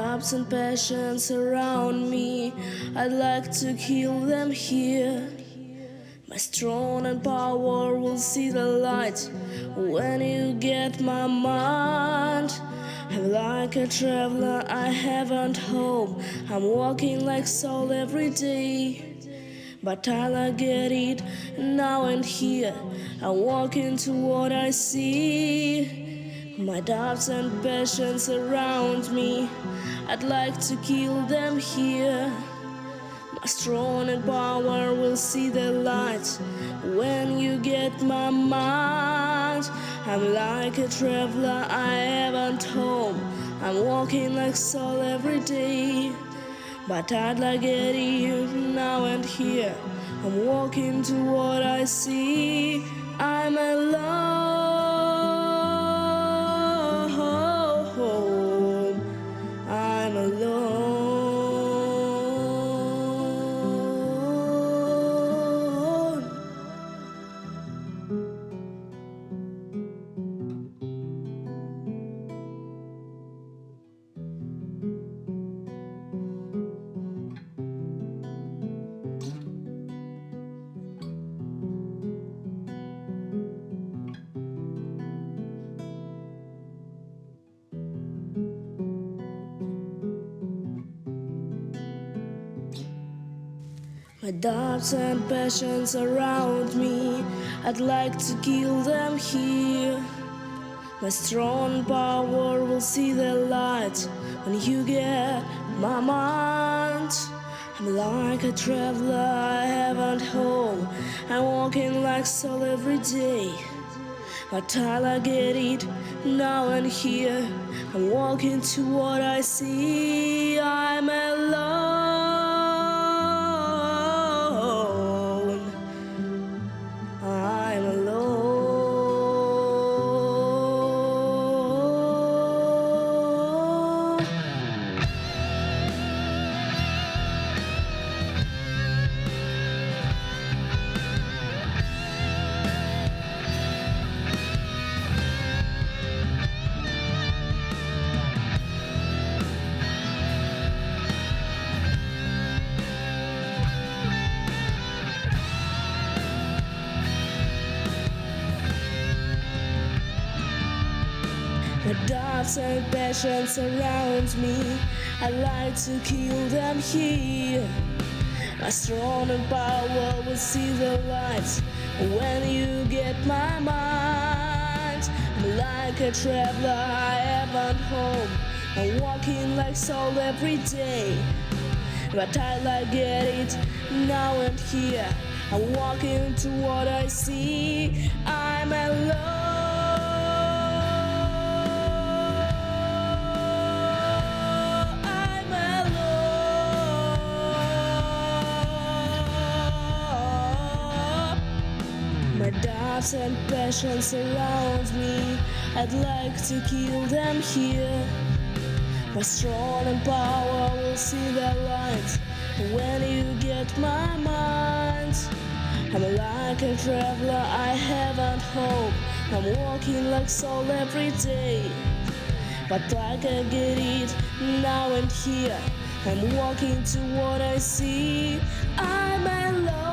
doubts and passions surround me. I'd like to kill them here. My strong and power will see the light when you get my mind. I'm like a traveler, I haven't home. I'm walking like soul every day. But I'll get it now and here. I walk into what I see. My doubts and passions surround me. I'd like to kill them here. My strong and power will see the light when you get my mind. I'm like a traveler, I haven't home. I'm walking like soul every day. But I'd like get it now and here. I'm walking to what I see. I'm alone. I'm alone. My doubts and passions surround me. I'd like to kill them here. My strong power will see the light when you get my mind. I'm like a traveler, I haven't home. I'm walking like soul every day. But I'll get it now and here. I'm walking to what I see. I'm alone. I'm alone. My doubts and passions surround me. I'd like to kill them here. My strong and power will see the light when you get my mind. I'm like a traveler, I haven't home. I'm walking like soul every day. But I like get it now and here. I'm walking to what I see. I'm alone. My doubts and passions surround me. I'd like to kill them here. My strong and power will see the light when you get my mind. I'm like a traveler, I haven't hope. I'm walking like soul every day. But like I get it now and here. I'm walking to what I see. I'm alone.